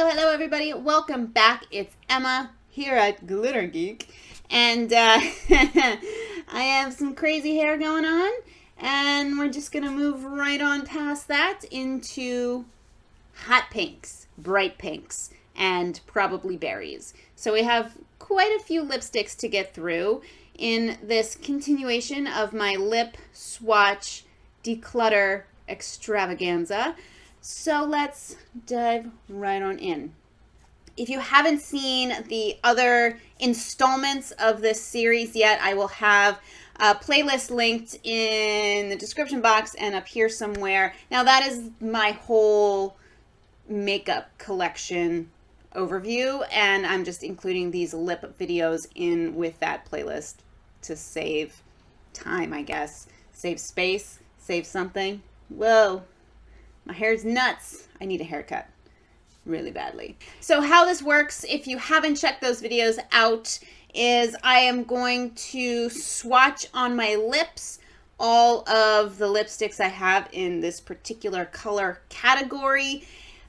Hello everybody. Welcome back. It's Emma here at Glitter Geek. And I have some crazy hair going on. And we're just going to move right on past that into hot pinks, bright pinks, and probably berries. So we have quite a few lipsticks to get through in this continuation of my lip swatch declutter extravaganza. So let's dive right on in. If you haven't seen the other installments of this series yet, I will have a playlist linked in the description box and up here somewhere. Now that is my whole makeup collection overview, and I'm just including these lip videos in with that playlist to save time, I guess. Save space, save something. Whoa. My hair's nuts. I need a haircut really badly. So how this works, if you haven't checked those videos out, is I am going to swatch on my lips all of the lipsticks I have in this particular color category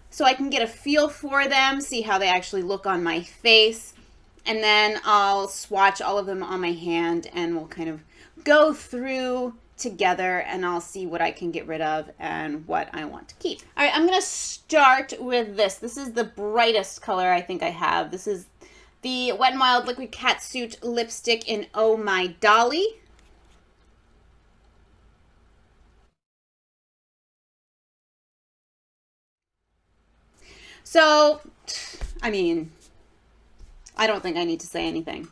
so I can get a feel for them, see how they actually look on my face, and then I'll swatch all of them on my hand and we'll kind of go through together and I'll see what I can get rid of and what I want to keep. All right, I'm going to start with this. This is the brightest color I think I have. This is the Wet n Wild Liquid Catsuit lipstick in Oh My Dolly. So, I mean, I don't think I need to say anything.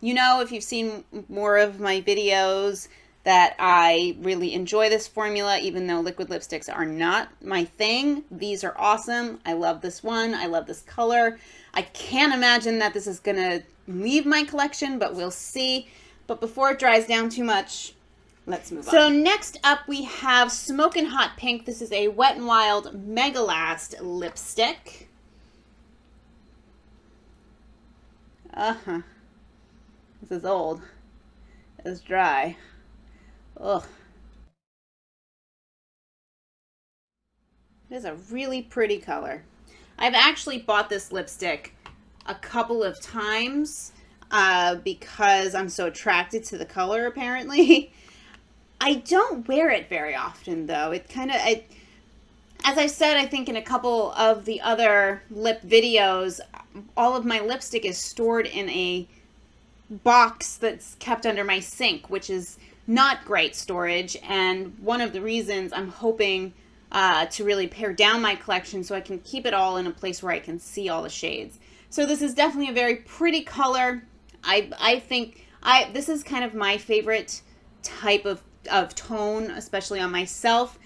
You know, if you've seen more of my videos, that I really enjoy this formula, even though liquid lipsticks are not my thing. These are awesome. I love this one. I love this color. I can't imagine that this is gonna leave my collection, but we'll see. But before it dries down too much, let's move on. So next up we have Smokin' Hot Pink. This is a Wet n Wild Megalast lipstick. This is old. It's dry. Ugh. It is a really pretty color. I've actually bought this lipstick a couple of times because I'm so attracted to the color, apparently. I don't wear it very often, though. It kind of, as I said, I think in a couple of the other lip videos, all of my lipstick is stored in a box that's kept under my sink, which is not great storage, and one of the reasons I'm hoping to really pare down my collection so I can keep it all in a place where I can see all the shades. So this is definitely a very pretty color. I think this is kind of my favorite type of tone, especially on myself.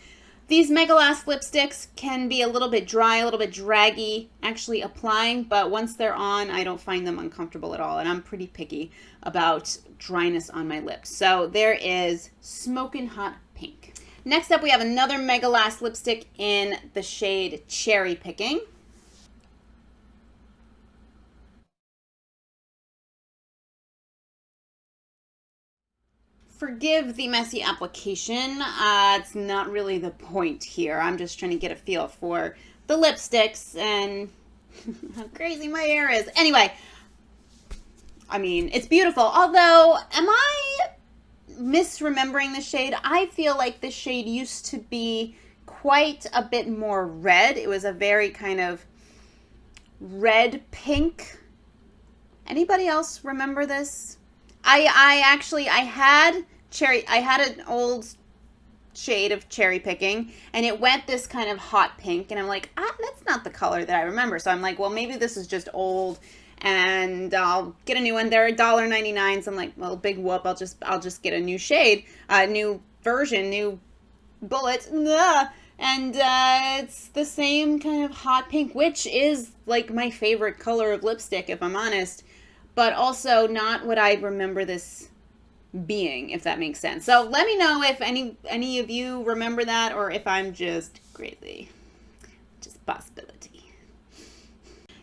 These Megalast lipsticks can be a little bit dry, a little bit draggy actually applying, but once they're on, I don't find them uncomfortable at all, and I'm pretty picky about dryness on my lips. So there is Smokin' Hot Pink. Next up, we have another Megalast lipstick in the shade Cherry Picking. Forgive the messy application. It's not really the point here. I'm just trying to get a feel for the lipsticks and how crazy my hair is. Anyway, I mean, it's beautiful. Although, am I misremembering the shade? I feel like this shade used to be quite a bit more red. It was a very kind of red pink. Anybody else remember this? I had an old shade of Cherry Picking, and it went this kind of hot pink, and I'm like, that's not the color that I remember. So I'm like, well, maybe this is just old, and I'll get a new one. They're $1.99, so I'm like, well, big whoop, I'll just get a new shade, new version, new bullet, and it's the same kind of hot pink, which is like my favorite color of lipstick, if I'm honest, but also not what I remember this being, if that makes sense. So let me know if any of you remember that, or if I'm just crazy. Just a possibility.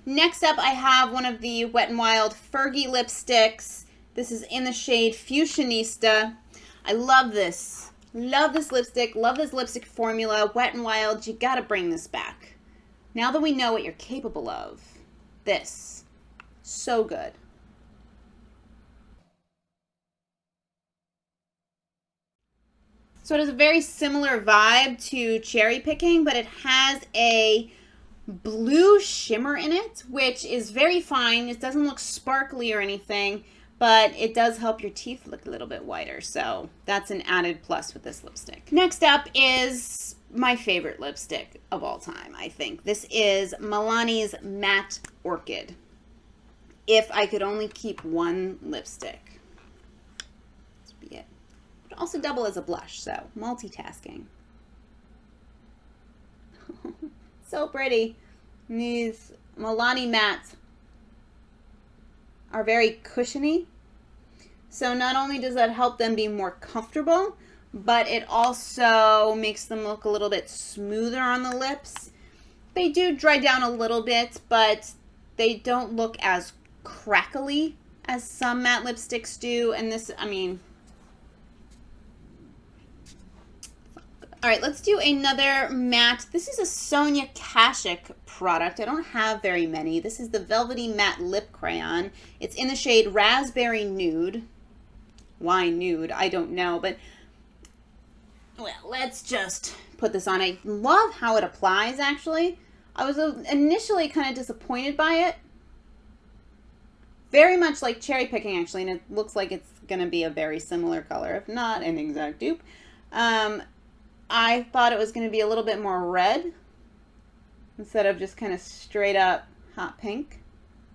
Next up, I have one of the Wet n Wild Fergie lipsticks. This is in the shade Fuchianista. I love this. Love this lipstick. Love this lipstick formula. Wet n Wild, you gotta bring this back. Now that we know what you're capable of, this, so good. So it has a very similar vibe to cherry picking, but it has a blue shimmer in it, which is very fine. It doesn't look sparkly or anything, but it does help your teeth look a little bit whiter. So that's an added plus with this lipstick. Next up is my favorite lipstick of all time, I think. This is Milani's Matte Orchid. If I could only keep one lipstick, this would be it. It would also double as a blush, so multitasking. So pretty. These Milani mattes are very cushiony. So not only does that help them be more comfortable, but it also makes them look a little bit smoother on the lips. They do dry down a little bit, but they don't look as crackly as some matte lipsticks do. And this, I mean... All right, let's do another matte. This is a Sonia Kashuk product. I don't have very many. This is the Velvety Matte Lip Crayon. It's in the shade Raspberry Nude. Why nude? I don't know, but well, let's just put this on. I love how it applies, actually. I was initially kind of disappointed by it. Very much like cherry picking, actually, and it looks like it's going to be a very similar color, if not an exact dupe. I thought it was going to be a little bit more red instead of just kind of straight up hot pink.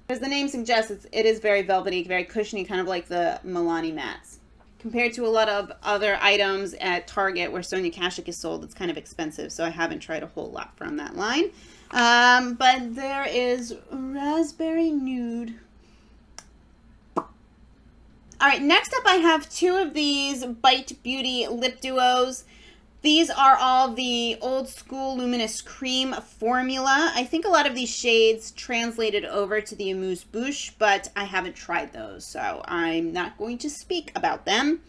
As the name suggests, it is very velvety, very cushiony, kind of like the Milani mattes. Compared to a lot of other items at Target where Sonia Kashuk is sold, it's kind of expensive, so I haven't tried a whole lot from that line. But there is Raspberry Nude. All right, next up I have two of these Bite Beauty Lip Duos. These are all the old school luminous cream formula. I think a lot of these shades translated over to the amuse bouche, but I haven't tried those, so I'm not going to speak about them.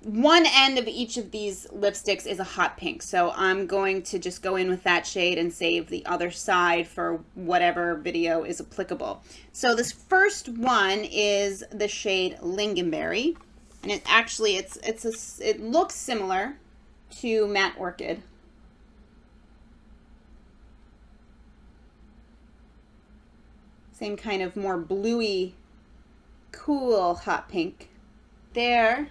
One end of each of these lipsticks is a hot pink, so I'm going to just go in with that shade and save the other side for whatever video is applicable. So this first one is the shade Lingonberry, and it actually it looks similar to Matte Orchid. Same kind of more bluey, cool hot pink. There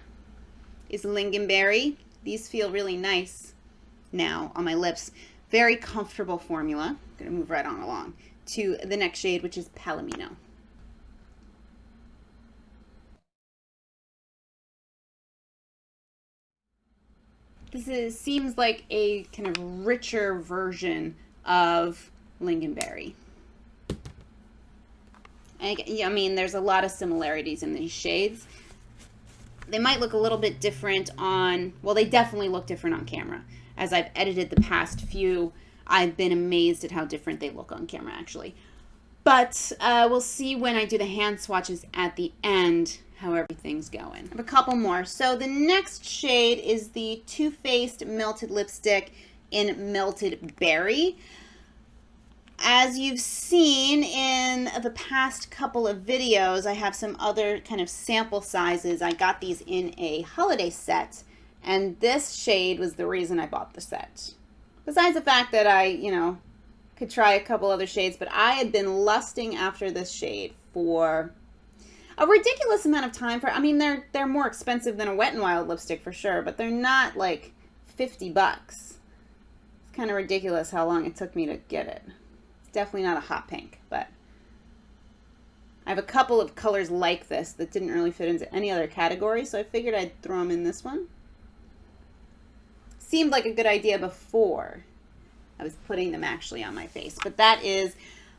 is Lingonberry. These feel really nice now on my lips. Very comfortable formula. I'm going to move right on along to the next shade, which is Palamino. This seems like a kind of richer version of Lingonberry. I mean, there's a lot of similarities in these shades. They might look a little bit different on, well, they definitely look different on camera. As I've edited the past few, I've been amazed at how different they look on camera, actually. But we'll see when I do the hand swatches at the end how everything's going. I have a couple more. So the next shade is the Too Faced Melted Lipstick in Melted Berry. As you've seen in the past couple of videos, I have some other kind of sample sizes. I got these in a holiday set, and this shade was the reason I bought the set. Besides the fact that I, could try a couple other shades, but I had been lusting after this shade for a ridiculous amount of time. I mean, they're more expensive than a Wet n Wild lipstick for sure, but they're not like $50. It's kind of ridiculous how long it took me to get it. It's definitely not a hot pink, but I have a couple of colors like this that didn't really fit into any other category, so I figured I'd throw them in this one. Seemed like a good idea before I was putting them actually on my face, but that is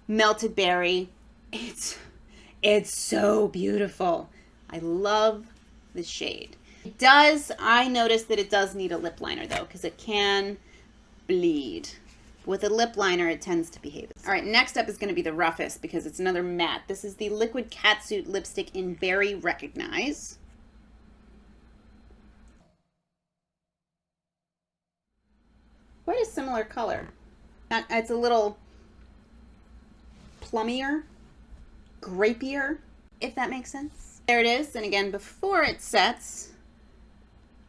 Melted Berry. It's so beautiful. I love the shade. I noticed that it does need a lip liner though, because it can bleed. With a lip liner, it tends to behave. All right, next up is going to be the roughest because it's another matte. This is the Liquid Catsuit lipstick in Berry Recognize. Quite a similar color. It's a little plummier, grapier, if that makes sense. There it is. And again, before it sets,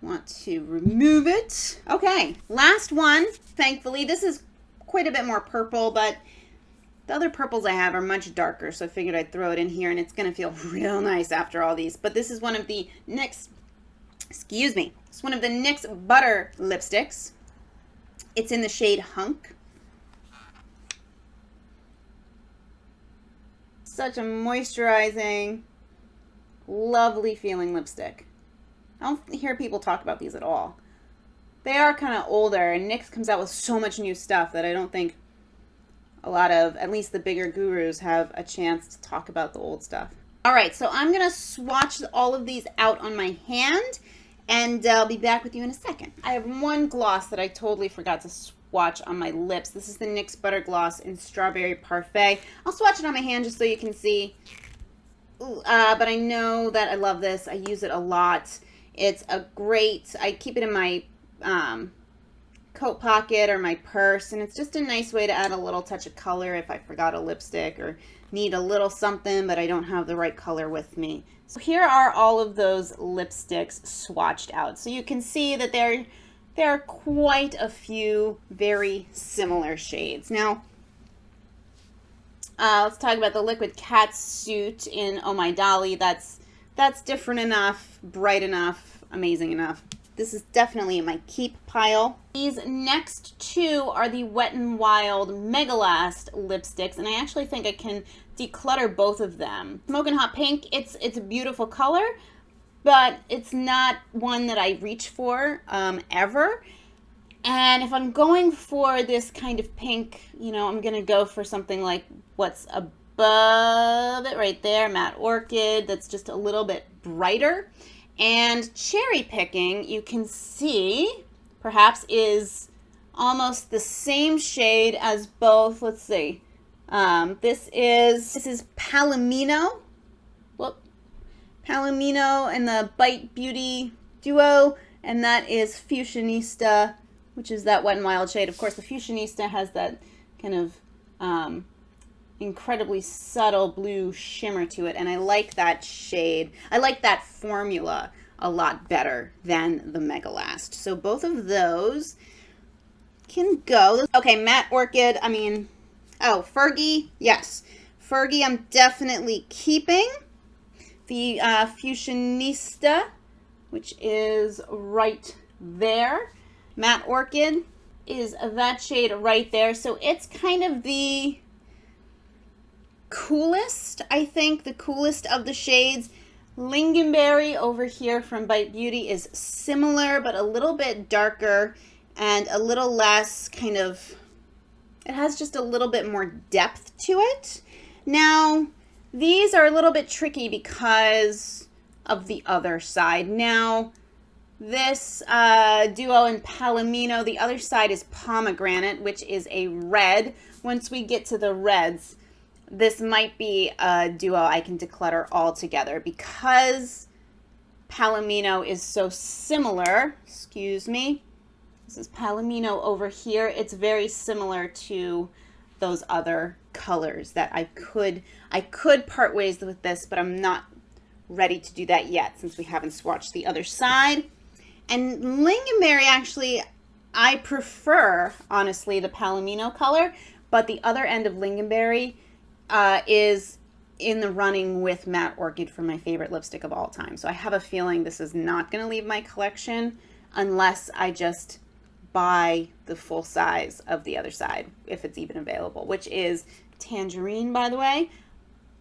want to remove it. Okay, last one. Thankfully, this is quite a bit more purple, but the other purples I have are much darker, so I figured I'd throw it in here, and it's going to feel real nice after all these. But this is one of the NYX, excuse me, it's one of the NYX Butter lipsticks. It's in the shade Hunk. Such a moisturizing, lovely feeling lipstick. I don't hear people talk about these at all. They are kind of older, and NYX comes out with so much new stuff that I don't think a lot of, at least the bigger gurus, have a chance to talk about the old stuff. All right, so I'm going to swatch all of these out on my hand, and I'll be back with you in a second. I have one gloss that I totally forgot to swatch on my lips. This is the NYX Butter Gloss in Strawberry Parfait. I'll swatch it on my hand just so you can see. But I know that I love this. I use it a lot. It's a great, I keep it in my coat pocket or my purse, and it's just a nice way to add a little touch of color if I forgot a lipstick or need a little something but I don't have the right color with me. So here are all of those lipsticks swatched out. So you can see that there are quite a few very similar shades. Now, let's talk about the liquid Catsuit in Oh My Dolly. That's different enough, bright enough, amazing enough. This is definitely in my keep pile. These next two are the Wet n Wild Megalast lipsticks, and I actually think I can declutter both of them. Smokin' Hot Pink, it's a beautiful color, but it's not one that I reach for ever. And if I'm going for this kind of pink, you know, I'm gonna go for something like what's above it right there, Matte Orchid, that's just a little bit brighter. And cherry picking, you can see, perhaps is almost the same shade as both. Let's see. This is Palamino. Whoop. Palamino and the Bite Beauty duo, and that is Fuchianista, which is that Wet n Wild shade. Of course, the Fuchianista has that kind of incredibly subtle blue shimmer to it, and I like that shade. I like that formula a lot better than the Megalast. So both of those can go. Okay, Matte Orchid, Fergie, yes. Fergie I'm definitely keeping. The Fuchianista, which is right there. Matte Orchid is that shade right there. So it's kind of the coolest, I think, the coolest of the shades. Lingonberry over here from Bite Beauty is similar, but a little bit darker and a little less kind of, it has just a little bit more depth to it. Now, these are a little bit tricky because of the other side. Now, this duo in Palamino, the other side is Pomegranate, which is a red. Once we get to the reds, this might be a duo I can declutter all together because Palamino is so similar. Excuse me. This is Palamino over here. It's very similar to those other colors that I could part ways with this, but I'm not ready to do that yet since we haven't swatched the other side. And Lingonberry, actually, I prefer, honestly, the Palamino color, but the other end of Lingonberry is in the running with Matte Orchid for my favorite lipstick of all time. So I have a feeling this is not going to leave my collection unless I just buy the full size of the other side, if it's even available, which is Tangerine, by the way,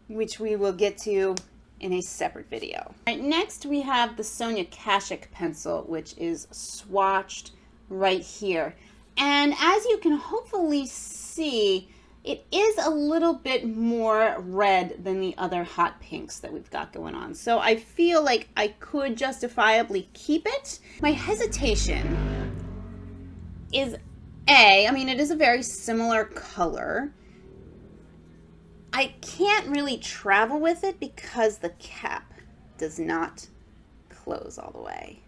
which we will get to in a separate video. All right, next we have the Sonia Kashuk pencil, which is swatched right here. And as you can hopefully see, it is a little bit more red than the other hot pinks that we've got going on. So I feel like I could justifiably keep it. My hesitation is it is a very similar color. I can't really travel with it because the cap does not close all the way,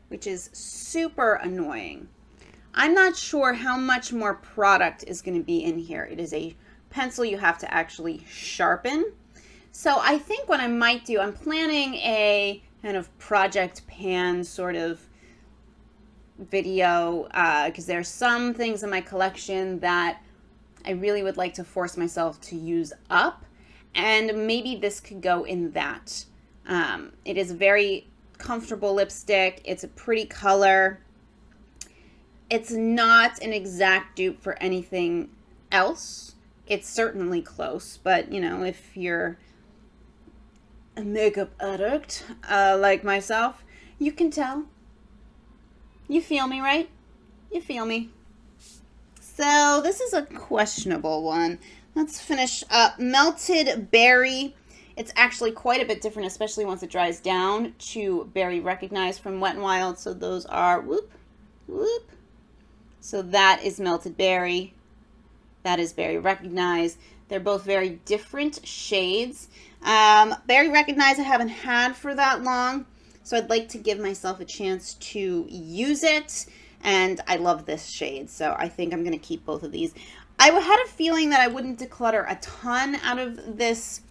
which is super annoying. I'm not sure how much more product is going to be in here. It is a pencil you have to actually sharpen. So I think what I might do, I'm planning a kind of project pan sort of video because there's some things in my collection that I really would like to force myself to use up, and maybe this could go in that. It is a very comfortable lipstick. It's a pretty color. It's not an exact dupe for anything else. It's certainly close, but you know, if you're a makeup addict like myself, you can tell. You feel me, right? You feel me. So this is a questionable one. Let's finish up. Melted Berry. It's actually quite a bit different, especially once it dries down, to Berry Recognized from Wet n Wild. So those are, whoop, whoop. So that is Melted Berry. That is Berry Recognized. They're both very different shades. Berry Recognized I haven't had for that long, so I'd like to give myself a chance to use it. And I love this shade, so I think I'm going to keep both of these. I had a feeling that I wouldn't declutter a ton out of this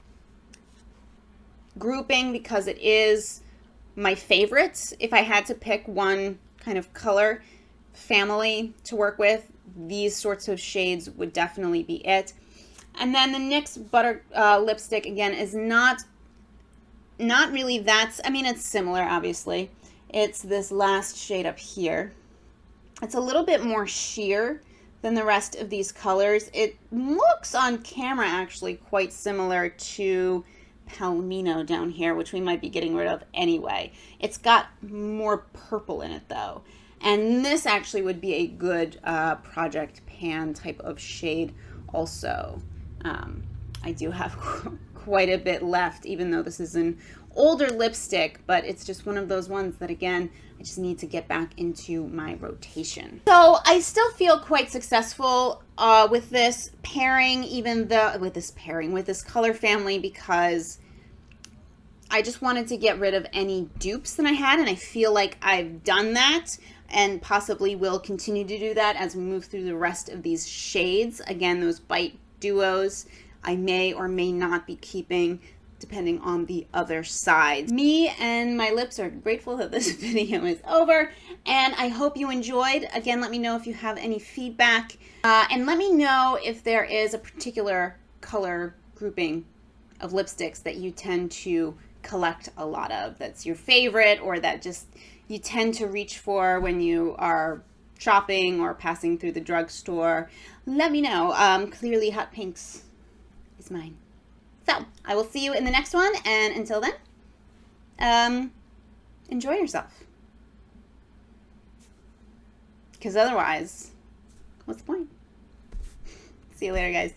grouping because it is my favorite. If I had to pick one kind of color family to work with, these sorts of shades would definitely be it. And then the NYX Butter lipstick, again, is not really that, I mean, it's similar, obviously. It's this last shade up here. It's a little bit more sheer than the rest of these colors. It looks on camera actually quite similar to Palamino down here, which we might be getting rid of anyway. It's got more purple in it though. And this actually would be a good project pan type of shade also. I do have quite a bit left, even though this is an older lipstick, but it's just one of those ones that, again, I just need to get back into my rotation. So I still feel quite successful with this pairing, with this color family, because I just wanted to get rid of any dupes that I had, and I feel like I've done that and possibly will continue to do that as we move through the rest of these shades. Again, those Bite Duos I may or may not be keeping depending on the other side. Me and my lips are grateful that this video is over, and I hope you enjoyed. Again, let me know if you have any feedback, and let me know if there is a particular color grouping of lipsticks that you tend to collect a lot of, that's your favorite, or that just you tend to reach for when you are shopping or passing through the drugstore. Let me know. Clearly hot pinks is mine. So I will see you in the next one, and until then, enjoy yourself, because otherwise, what's the point? See you later, guys.